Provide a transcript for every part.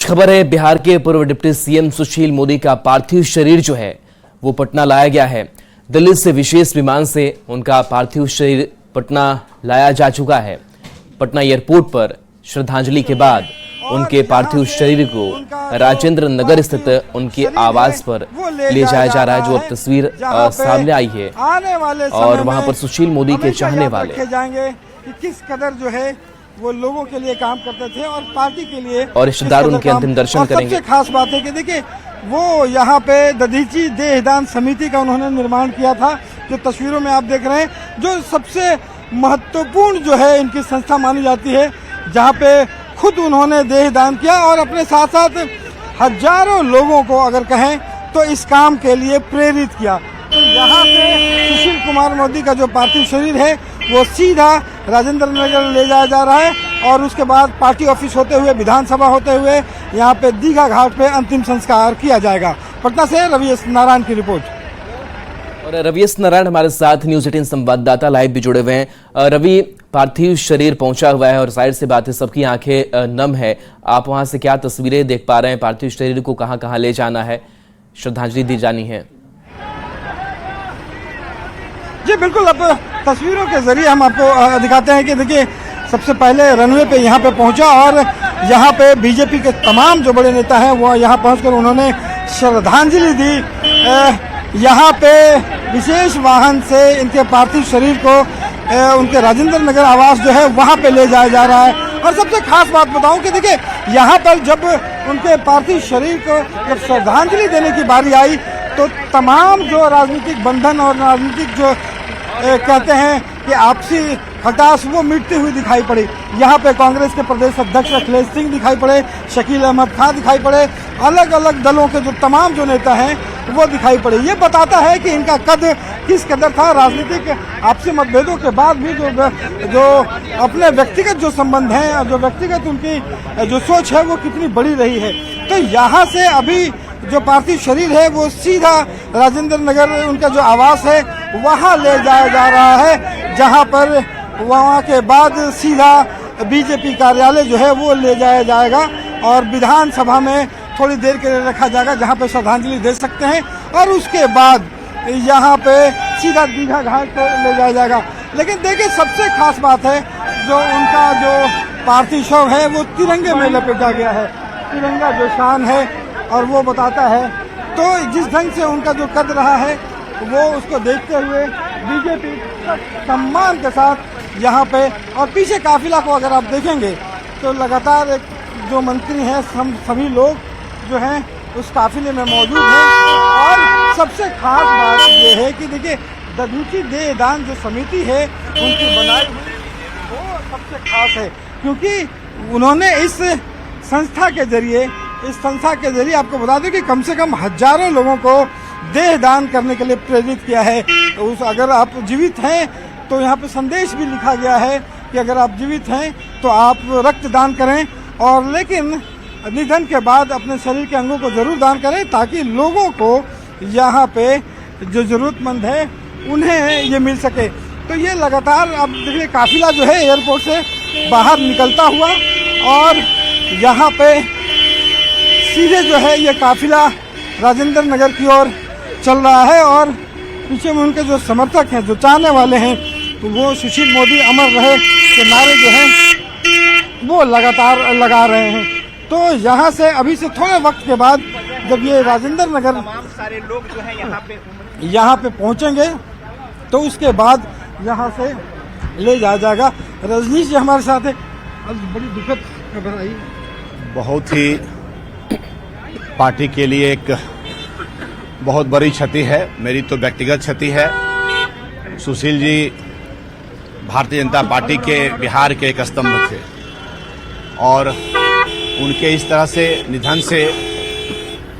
खबर है, बिहार के पूर्व डिप्टी सीएम सुशील मोदी का पार्थिव शरीर जो है वो पटना लाया गया है। दिल्ली से विशेष विमान से उनका पार्थिव शरीर पटना लाया जा चुका है। पटना एयरपोर्ट पर श्रद्धांजलि के बाद उनके पार्थिव शरीर को राजेंद्र नगर स्थित उनके आवास पर ले जाया जा रहा है, जो अब तस्वीर सामने आई है। और वहां पर सुशील मोदी के चाहने वाले जाएंगे कि किस कदर जो है वो लोगों के लिए काम करते थे और पार्टी के लिए, और रिश्तेदार उनके अंतिम दर्शन करेंगे। सबसे खास बात है कि देखिए वो यहाँ पे दधीची देहदान समिति का उन्होंने निर्माण किया था, जो तस्वीरों में आप देख रहे हैं, जो सबसे महत्वपूर्ण जो है इनकी संस्था मानी जाती है, जहाँ पे खुद उन्होंने देहदान किया और अपने साथ साथ हजारों लोगों को अगर कहें तो इस काम के लिए प्रेरित किया। तो यहाँ से सुशील कुमार मोदी का जो पार्थिव शरीर है वो सीधा राजेंद्र नगर ले जाया जा रहा है और उसके बाद पार्टी ऑफिस होते हुए, विधानसभा होते हुए यहाँ पे दीघा घाट पे अंतिम संस्कार किया जाएगा। पटना से रवि एस नारायण की रिपोर्ट। और रवि एस नारायण हमारे साथ न्यूज 18 संवाददाता लाइव भी जुड़े हुए हैं। रवि, पार्थिव शरीर पहुंचा हुआ है और जाहिर सी बात है सबकी आंखें नम है। आप वहां से क्या तस्वीरें देख पा रहे हैं? पार्थिव शरीर को कहां कहां ले जाना है, श्रद्धांजलि दी जानी है? जी बिल्कुल, अब तस्वीरों के जरिए हम आपको दिखाते हैं कि देखिए सबसे पहले रनवे पे यहाँ पे पहुंचा और यहाँ पे बीजेपी के तमाम जो बड़े नेता हैं वो यहाँ पहुंचकर उन्होंने श्रद्धांजलि दी। यहाँ पे विशेष वाहन से इनके पार्थिव शरीर को उनके राजेंद्र नगर आवास जो है वहाँ पे ले जाया जा रहा है। और सबसे खास बात बताऊं कि देखिए यहाँ पर जब उनके पार्थिव शरीर को जब श्रद्धांजलि देने की बारी आई तो तमाम जो राजनीतिक बंधन और राजनीतिक जो कहते हैं कि आपसी खटास वो मिटती हुई दिखाई पड़ी। यहाँ पे कांग्रेस के प्रदेश अध्यक्ष अखिलेश सिंह दिखाई पड़े, शकील अहमद खान दिखाई पड़े, अलग अलग दलों के जो तमाम जो नेता हैं वो दिखाई पड़े। ये बताता है कि इनका कद किस कदर था। राजनीतिक आपसी मतभेदों के बाद भी जो अपने व्यक्तिगत जो संबंध हैं और जो व्यक्तिगत उनकी जो सोच है वो कितनी बड़ी रही है। तो यहाँ से अभी जो पार्थिव शरीर है वो सीधा राजेंद्र नगर उनका जो आवास है वहाँ ले जाया जा रहा है, जहाँ पर वहाँ के बाद सीधा बीजेपी कार्यालय जो है वो ले जाया जाएगा और विधानसभा में थोड़ी देर के लिए रखा जाएगा, जहाँ पे श्रद्धांजलि दे सकते हैं। और उसके बाद यहाँ पे सीधा दीघा घाट पर ले जाया जाएगा। लेकिन देखिए सबसे खास बात है जो उनका जो पार्थिव शव है वो तिरंगे में लपेटा गया है। तिरंगा जो शान है और वो बताता है। तो जिस ढंग से उनका जो कद रहा है वो उसको देखते हुए बीजेपी सम्मान के साथ यहाँ पे, और पीछे काफिला को अगर आप देखेंगे तो लगातार एक जो मंत्री हैं सभी लोग जो हैं उस काफिले में मौजूद हैं। और सबसे खास बात ये है कि देखिए दधीची देहदान जो समिति है उनकी बनाई हुई वो सबसे खास है, क्योंकि उन्होंने इस संस्था के जरिए आपको बता दें कि कम से कम हजारों लोगों को देहदान करने के लिए प्रेरित किया है। तो अगर आप जीवित हैं तो यहाँ पे संदेश भी लिखा गया है कि अगर आप जीवित हैं तो आप रक्तदान करें, और लेकिन निधन के बाद अपने शरीर के अंगों को जरूर दान करें ताकि लोगों को यहाँ पे जो जरूरतमंद है उन्हें ये मिल सके। तो ये लगातार अब देखिए काफिला जो है एयरपोर्ट से बाहर निकलता हुआ और यहाँ पे सीधे जो है ये काफिला राजेंद्र नगर की ओर चल रहा है। और पीछे में उनके जो समर्थक हैं, जो चाहने वाले हैं, तो वो सुशील मोदी अमर रहे के नारे जो हैं वो लगातार लगा रहे हैं। तो यहाँ से अभी से थोड़े वक्त के बाद जब ये राजेंद्र नगर तमाम सारे लोग जो है यहाँ पे पहुँचेंगे तो उसके बाद यहाँ से ले जाया जाएगा। रजनीश जी हमारे साथ है। आज बड़ी दुखद खबर आई, बहुत ही पार्टी के लिए एक बहुत बड़ी क्षति है। मेरी तो व्यक्तिगत क्षति है। सुशील जी भारतीय जनता पार्टी के बिहार के एक स्तंभ थे और उनके इस तरह से निधन से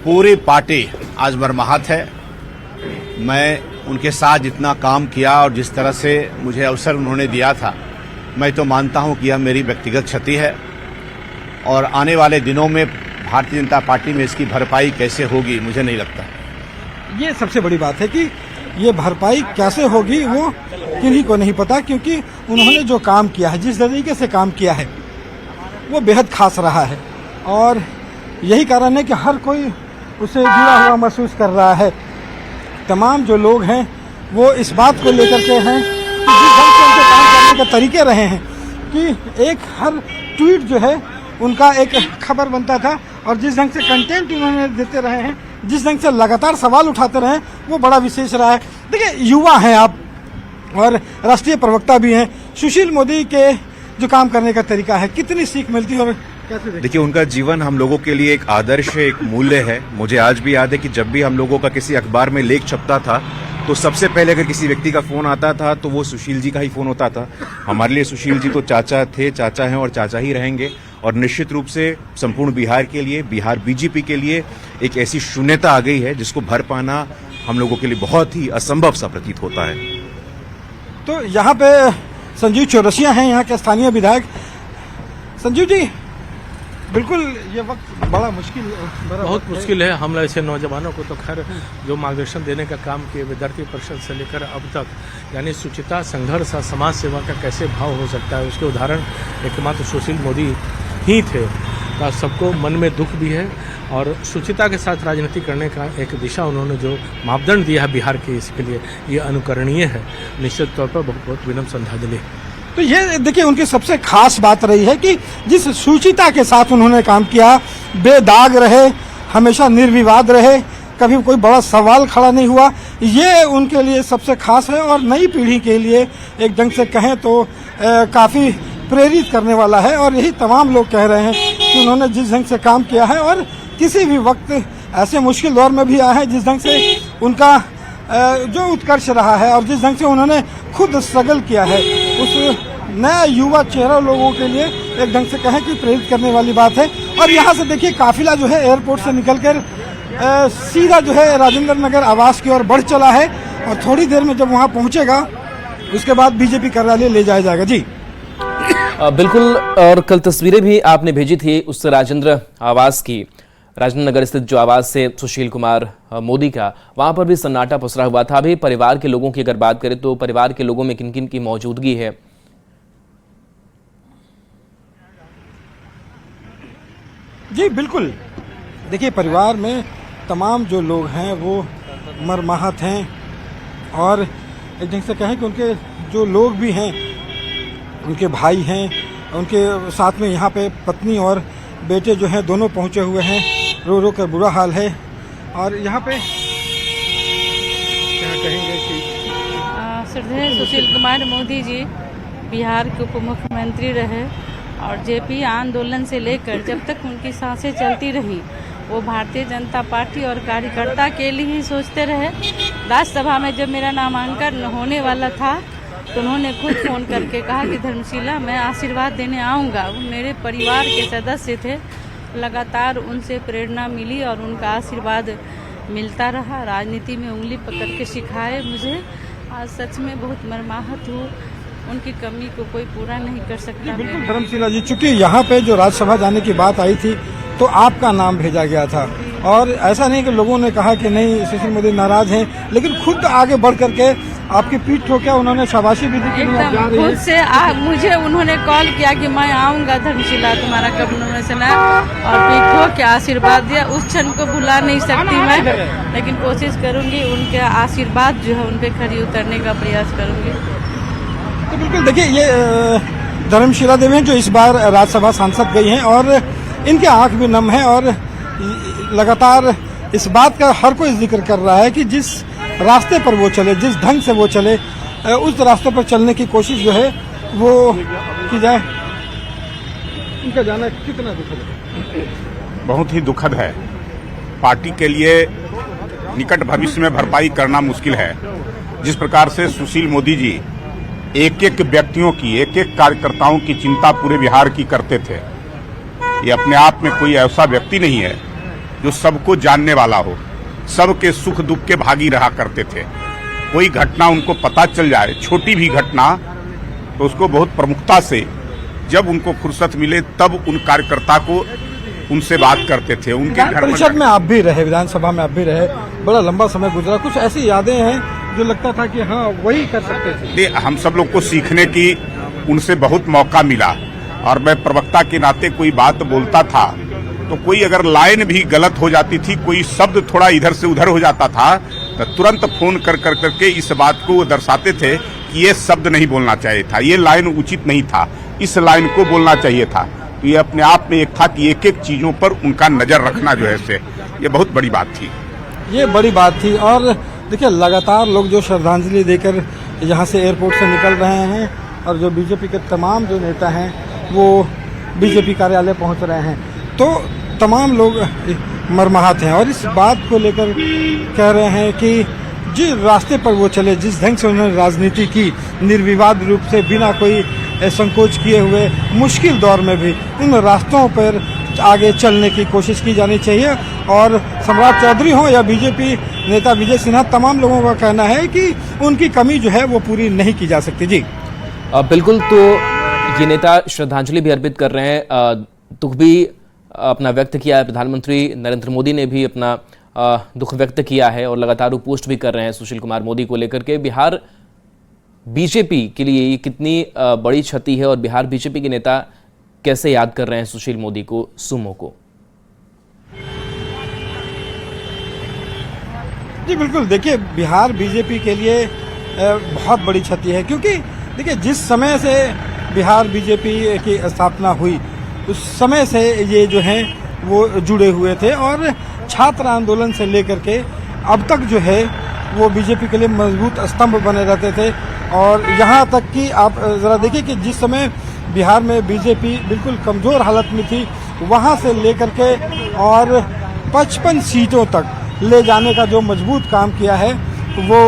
पूरी पार्टी आज मर्माहत है। मैं उनके साथ जितना काम किया और जिस तरह से मुझे अवसर उन्होंने दिया था, मैं तो मानता हूं कि यह मेरी व्यक्तिगत क्षति है और आने वाले दिनों में भारतीय जनता पार्टी में इसकी भरपाई कैसे होगी मुझे नहीं लगता। ये सबसे बड़ी बात है कि ये भरपाई कैसे होगी वो किन्हीं को नहीं पता, क्योंकि उन्होंने जो काम किया है, जिस तरीके से काम किया है वो बेहद खास रहा है। और यही कारण है कि हर कोई उससे जुड़ा हुआ महसूस कर रहा है। तमाम जो लोग हैं वो इस बात को लेकर के हैं कि जिस ढंग से उनके काम करने के तरीके रहे हैं कि एक हर ट्वीट जो है उनका एक खबर बनता था, और जिस ढंग से कंटेंट उन्होंने देते रहे हैं, जिस ढंग से लगातार सवाल उठाते रहे हैं, वो बड़ा विशेष रहा है। देखिए, युवा हैं आप और राष्ट्रीय प्रवक्ता भी हैं। सुशील मोदी के जो काम करने का तरीका है, कितनी सीख मिलती है और कैसे? देखिए, उनका जीवन हम लोगों के लिए एक आदर्श है, एक मूल्य है। मुझे आज भी याद है कि जब भी हम लोगों का किसी अखबार में लेख छपता था तो सबसे पहले अगर किसी व्यक्ति का फोन आता था तो वो सुशील जी का ही फोन होता था। हमारे लिए सुशील जी तो चाचा थे, चाचा हैं और चाचा ही रहेंगे। और निश्चित रूप से संपूर्ण बिहार के लिए, बिहार बीजेपी के लिए एक ऐसी शून्यता आ गई है जिसको भर पाना हम लोगों के लिए बहुत ही असंभव सा प्रतीत होता है। तो यहाँ पे संजीव चौरसिया हैं, यहाँ के स्थानीय विधायक। संजीव जी, बिल्कुल ये वक्त बड़ा मुश्किल, बहुत मुश्किल है। हम ऐसे नौजवानों को तो खैर जो मार्गदर्शन देने का काम किए विद्यार्थी परिषद से लेकर अब तक, यानी शुचिता, संघर्ष और समाज सेवा का कैसे भाव हो सकता है, उसके उदाहरण एकमात्र सुशील मोदी ही थे। तो सबको मन में दुख भी है और शुचिता के साथ राजनीति करने का एक दिशा उन्होंने जो मापदंड दिया है बिहार के, इसके लिए ये अनुकरणीय है। निश्चित तौर पर बहुत बहुत विनम्र श्रद्धांजलि। तो ये देखिए, उनकी सबसे खास बात रही है कि जिस शुचिता के साथ उन्होंने काम किया, बेदाग रहे, हमेशा निर्विवाद रहे, कभी कोई बड़ा सवाल खड़ा नहीं हुआ, ये उनके लिए सबसे खास है और नई पीढ़ी के लिए एक ढंग से कहें तो काफ़ी प्रेरित करने वाला है। और यही तमाम लोग कह रहे हैं कि उन्होंने जिस ढंग से काम किया है और किसी भी वक्त ऐसे मुश्किल दौर में भी आया है, जिस ढंग से उनका जो उत्कर्ष रहा है और जिस ढंग से उन्होंने खुद स्ट्रगल किया है, उस नया युवा चेहरा लोगों के लिए एक ढंग से कहें कि प्रेरित करने वाली बात है। और यहाँ से देखिए, काफिला जो है एयरपोर्ट से निकलकर सीधा जो है राजेंद्र नगर आवास की ओर बढ़ चला है और थोड़ी देर में जब वहाँ पहुँचेगा उसके बाद बीजेपी कार्यालय ले जाया जाएगा। जी बिल्कुल। और कल तस्वीरें भी आपने भेजी थी उस राजेंद्र आवास की, राजेंद्र नगर स्थित जो आवास से सुशील कुमार मोदी का, वहां पर भी सन्नाटा पसरा हुआ था। अभी परिवार के लोगों की अगर बात करें तो परिवार के लोगों में किन किन की मौजूदगी है? जी बिल्कुल, देखिए, परिवार में तमाम जो लोग हैं वो मर्माहत हैं और एक ढंग से कहें कि उनके जो लोग भी हैं, उनके भाई हैं, उनके साथ में यहाँ पे पत्नी और बेटे जो हैं दोनों पहुँचे हुए हैं। रो रो कर बुरा हाल है। और यहाँ पे क्या कहेंगे कि श्रद्धेय सुशील कुमार मोदी जी बिहार के उप मुख्यमंत्री रहे और जेपी आंदोलन से लेकर जब तक उनकी सांसें चलती रही, वो भारतीय जनता पार्टी और कार्यकर्ता के लिए ही सोचते रहे। राज्यसभा में जब मेरा नामांकन होने वाला था तो उन्होंने खुद फ़ोन करके कहा कि धर्मशिला, मैं आशीर्वाद देने आऊँगा। वो मेरे परिवार के सदस्य थे, लगातार उनसे प्रेरणा मिली और उनका आशीर्वाद मिलता रहा। राजनीति में उंगली पकड़ के सिखाए मुझे। आज सच में बहुत मर्माहत हूँ, उनकी कमी को कोई पूरा नहीं कर सकता। बिल्कुल धर्मशिला जी, चूंकि यहाँ पे जो राज्यसभा जाने की बात आई थी तो आपका नाम भेजा गया था और ऐसा नहीं कि लोगों ने कहा कि नहीं सुशील मोदी नाराज हैं, लेकिन खुद आगे बढ़ करके आपकी पीठ ठोका, उन्होंने शाबाशी भी दी कि एकदम खुद से मुझे उन्होंने कॉल किया कि मैं आऊँगा धर्मशिला, तुम्हारा कब नॉमिनेशन है, और पीठ ठोक के आशीर्वाद दिया। उस क्षण को भुला नहीं सकती मैं, लेकिन कोशिश करूँगी उनके आशीर्वाद जो है उन पर खरी उतरने का प्रयास करूँगी। तो बिल्कुल देखिए, ये धर्मशिला देवी हैं जो इस बार राज्यसभा सांसद गई हैं और इनके आंख भी नम है और लगातार इस बात का हर कोई जिक्र कर रहा है कि जिस रास्ते पर वो चले, जिस ढंग से वो चले, उस रास्ते पर चलने की कोशिश जो है वो की जाए। इनका जाना कितना दुखद है? बहुत ही दुखद है। पार्टी के लिए निकट भविष्य में भरपाई करना मुश्किल है। जिस प्रकार से सुशील मोदी जी एक एक व्यक्तियों की, एक एक कार्यकर्ताओं की चिंता पूरे बिहार की करते थे, ये अपने आप में कोई ऐसा व्यक्ति नहीं है जो सबको जानने वाला हो, सबके सुख दुख के भागी रहा करते थे। कोई घटना उनको पता चल जाए, छोटी भी घटना, तो उसको बहुत प्रमुखता से जब उनको फुर्सत मिले तब उन कार्यकर्ता को उनसे बात करते थे। उनके घर परिषद में आप भी रहे, विधानसभा में आप भी रहे, बड़ा लंबा समय गुजरा, कुछ ऐसी यादें हैं जो लगता था कि हाँ वही कर सकते थे? हम सब लोग को सीखने की उनसे बहुत मौका मिला और मैं प्रवक्ता के नाते कोई बात बोलता था तो कोई अगर लाइन भी गलत हो जाती थी, कोई शब्द थोड़ा इधर से उधर हो जाता था, तो तुरंत फोन कर करके इस बात को दर्शाते थे कि ये शब्द नहीं बोलना चाहिए था, ये लाइन उचित नहीं था, इस लाइन को बोलना चाहिए था। तो ये अपने आप में एक था कि एक एक चीजों पर उनका नजर रखना जो है से ये बहुत बड़ी बात थी। ये बड़ी बात थी। और देखिए लगातार लोग जो श्रद्धांजलि देकर यहाँ से एयरपोर्ट से निकल रहे हैं और जो बीजेपी के तमाम जो नेता हैं वो बीजेपी कार्यालय पहुँच रहे हैं, तो तमाम लोग मर्माहत हैं और इस बात को लेकर कह रहे हैं कि जिस रास्ते पर वो चले, जिस ढंग से उन्होंने राजनीति की निर्विवाद रूप से बिना कोई संकोच किए हुए मुश्किल दौर में भी उन रास्तों पर आगे चलने की कोशिश की जानी चाहिए। और सम्राट चौधरी हो या बीजेपी नेता विजय सिन्हा, तमाम लोगों का कहना है कि उनकी कमी जो है वो पूरी नहीं की जा सकती। जी बिल्कुल, तो ये नेता श्रद्धांजलि भी अर्पित कर रहे हैं, दुख भी अपना व्यक्त किया है। प्रधानमंत्री नरेंद्र मोदी ने भी अपना दुख व्यक्त किया है और लगातार वो पोस्ट भी कर रहे हैं सुशील कुमार मोदी को लेकर के। बिहार बीजेपी के लिए ये कितनी बड़ी क्षति है और बिहार बीजेपी के नेता कैसे याद कर रहे हैं सुशील मोदी को, सुमो को? जी बिल्कुल, देखिए बिहार बीजेपी के लिए बहुत बड़ी क्षति है, क्योंकि देखिए जिस समय से बिहार बीजेपी की स्थापना हुई उस समय से ये जो है वो जुड़े हुए थे और छात्र आंदोलन से लेकर के अब तक जो है वो बीजेपी के लिए मजबूत स्तंभ बने रहते थे। और यहाँ तक कि आप ज़रा देखिए कि जिस समय बिहार में बीजेपी बिल्कुल कमज़ोर हालत में थी, वहाँ से लेकर के और 55 सीटों तक ले जाने का जो मजबूत काम किया है वो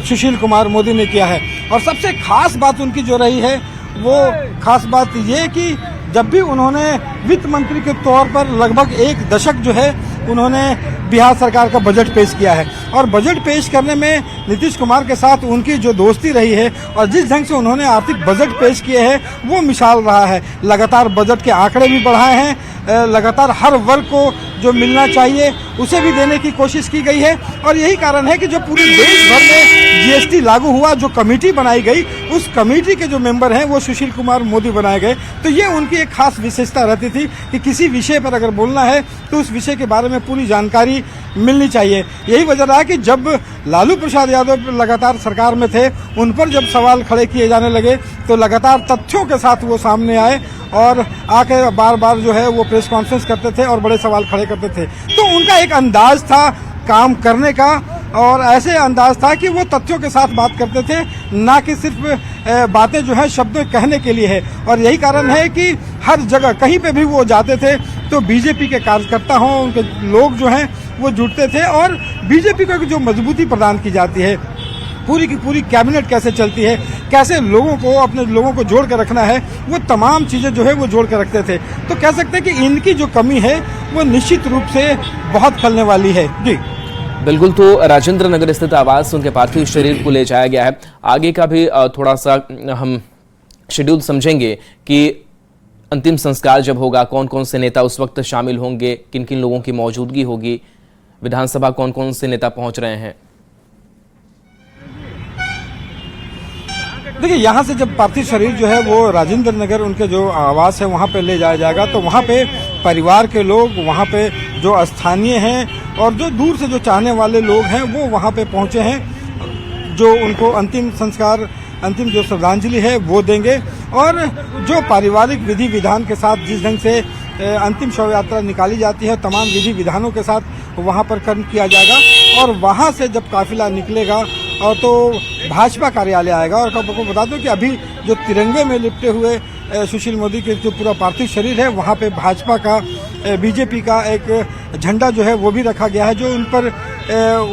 सुशील कुमार मोदी ने किया है। और सबसे खास बात उनकी जो रही है वो खास बात ये कि जब भी उन्होंने वित्त मंत्री के तौर पर लगभग एक दशक जो है उन्होंने बिहार सरकार का बजट पेश किया है और बजट पेश करने में नीतीश कुमार के साथ उनकी जो दोस्ती रही है और जिस ढंग से उन्होंने आर्थिक बजट पेश किए हैं वो मिसाल रहा है। लगातार बजट के आंकड़े भी बढ़ाए हैं, लगातार हर वर्ग को जो मिलना चाहिए उसे भी देने की कोशिश की गई है। और यही कारण है कि जो पूरे देश भर में जीएसटी लागू हुआ, जो कमेटी बनाई गई, उस कमेटी के जो मेंबर हैं वो सुशील कुमार मोदी बनाए गए। तो ये उनकी एक खास विशेषता रहती थी कि किसी विषय पर अगर बोलना है तो उस विषय के बारे में पूरी जानकारी मिलनी चाहिए। यही वजह रहा कि जब लालू प्रसाद यादव लगातार सरकार में थे, उन पर जब सवाल खड़े किए जाने लगे तो लगातार तथ्यों के साथ वो सामने आए और आके बार बार जो है वो प्रेस कॉन्फ्रेंस करते थे और बड़े सवाल खड़े करते थे। तो उनका एक अंदाज था काम करने का और ऐसे अंदाज था कि वो तथ्यों के साथ बात करते थे, ना कि सिर्फ बातें जो है शब्द कहने के लिए है। और यही कारण है कि हर जगह कहीं पे भी वो जाते थे तो बीजेपी के कार्यकर्ता हों, उनके लोग जो हैं वो जुटते थे और बीजेपी को जो मजबूती प्रदान की जाती है, पूरी की पूरी कैबिनेट कैसे चलती है, कैसे लोगों को अपने लोगों को जोड़ कर रखना है, वो तमाम चीज़ें जो है वो जोड़ कर रखते थे। तो कह सकते हैं कि इनकी जो कमी है वो निश्चित रूप से बहुत खलने वाली है। जी बिल्कुल, तो राजेंद्र नगर स्थित आवास से उनके पार्थिव शरीर को ले जाया गया है। आगे का भी थोड़ा सा हम शेड्यूल समझेंगे कि अंतिम संस्कार जब होगा कौन कौन से नेता उस वक्त शामिल होंगे, किन किन लोगों की मौजूदगी होगी, विधानसभा कौन कौन से नेता पहुंच रहे हैं। देखिए यहाँ से जब पार्थिव शरीर जो है वो राजेंद्र नगर उनके जो आवास है वहाँ पे ले जाया जाएगा, तो वहाँ पे परिवार के लोग, वहाँ पे जो स्थानीय हैं और जो दूर से जो चाहने वाले लोग हैं वो वहाँ पे पहुँचे हैं, जो उनको अंतिम संस्कार, अंतिम जो श्रद्धांजलि है वो देंगे। और जो पारिवारिक विधि विधान के साथ जिस ढंग से अंतिम शव यात्रा निकाली जाती है, तमाम विधि विधानों के साथ वहाँ पर कर्म किया जाएगा। और वहाँ से जब काफिला निकलेगा और तो भाजपा कार्यालय आएगा। और आपको बता दूं कि अभी जो तिरंगे में लिपटे हुए सुशील मोदी के जो पूरा पार्थिव शरीर है वहाँ पे भाजपा का, बीजेपी का एक झंडा जो है वो भी रखा गया है, जो उन पर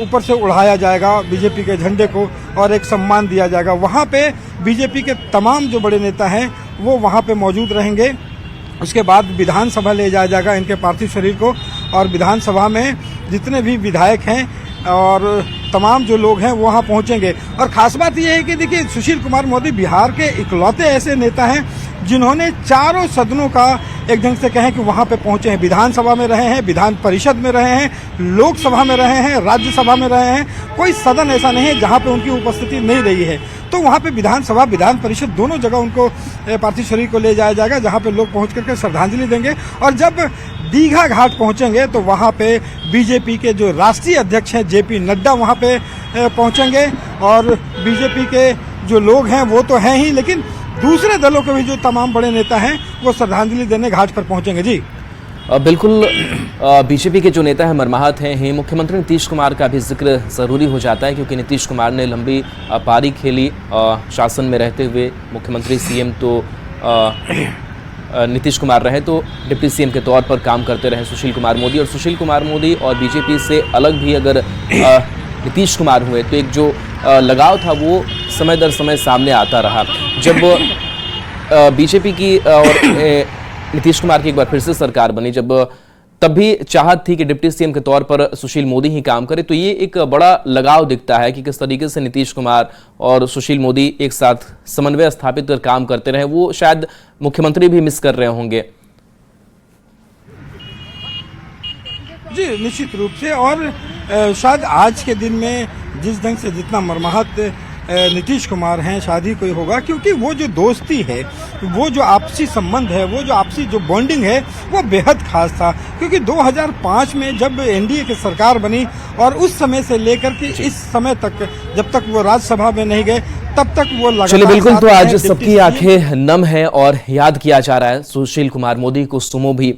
ऊपर से उड़ाया जाएगा बीजेपी के झंडे को और एक सम्मान दिया जाएगा। वहाँ पे बीजेपी के तमाम जो बड़े नेता हैं वो वहाँ पे मौजूद रहेंगे। उसके बाद विधानसभा ले जाया जाएगा इनके पार्थिव शरीर को और विधानसभा में जितने भी विधायक हैं और तमाम जो लोग हैं वो वहाँ पहुँचेंगे। और ख़ास बात यह है कि देखिए सुशील कुमार मोदी बिहार के इकलौते ऐसे नेता हैं जिन्होंने चारों सदनों का एक ढंग से कहें कि वहाँ पे पहुँचे हैं। विधानसभा में रहे हैं, विधान परिषद में रहे हैं, लोकसभा में रहे हैं, राज्यसभा में रहे हैं। कोई सदन ऐसा नहीं है जहाँ पे उनकी उपस्थिति नहीं रही है। तो वहाँ पे विधानसभा विधान परिषद दोनों जगह उनको पार्थिव शरीर को ले जाया जाएगा, जहाँ पे लोग पहुँच करके श्रद्धांजलि देंगे। और जब दीघा घाट पहुँचेंगे तो वहाँ पे बीजेपी के जो राष्ट्रीय अध्यक्ष हैं जेपी नड्डा वहाँ पे पहुँचेंगे, और बीजेपी के जो लोग हैं वो तो हैं ही, लेकिन दूसरे दलों के भी जो तमाम बड़े नेता हैं वो श्रद्धांजलि देने घाट पर पहुँचेंगे। जी बिल्कुल, बीजेपी के जो नेता हैं मरमाहत हैं, मुख्यमंत्री नीतीश कुमार का भी जिक्र ज़रूरी हो जाता है, क्योंकि नीतीश कुमार ने लंबी पारी खेली शासन में रहते हुए। मुख्यमंत्री सीएम तो नीतीश कुमार रहे, तो डिप्टी सीएम के तौर पर काम करते रहे सुशील कुमार मोदी। और सुशील कुमार मोदी और बीजेपी से अलग भी अगर नीतीश कुमार हुए तो एक जो लगाव था वो समय दर समय सामने आता रहा। जब बीजेपी की और नीतीश कुमार की एक बार फिर से सरकार बनी, जब तब भी चाहत थी कि डिप्टी सीएम के तौर पर सुशील मोदी ही काम करे, तो ये एक बड़ा लगाव दिखता है कि किस तरीके से नीतीश कुमार और सुशील मोदी एक साथ समन्वय स्थापित कर काम करते रहे। वो शायद मुख्यमंत्री भी मिस कर रहे होंगे। जी निश्चित रूप से, और शायद आज के दिन में जिस ढंग से जितना मरमाहत नीतीश कुमार हैं शायद ही कोई होगा, क्योंकि वो जो दोस्ती है, वो जो आपसी संबंध है, वो जो आपसी जो बॉन्डिंग है वो बेहद खास था। क्योंकि 2005 में जब एनडीए की सरकार बनी और उस समय से लेकर के इस समय तक, जब तक वो राज्यसभा में नहीं गए तब तक वो लगातार। चलिए बिल्कुल, तो आज सबकी आंखें नम है और याद किया जा रहा है सुशील कुमार मोदी को सुमो भी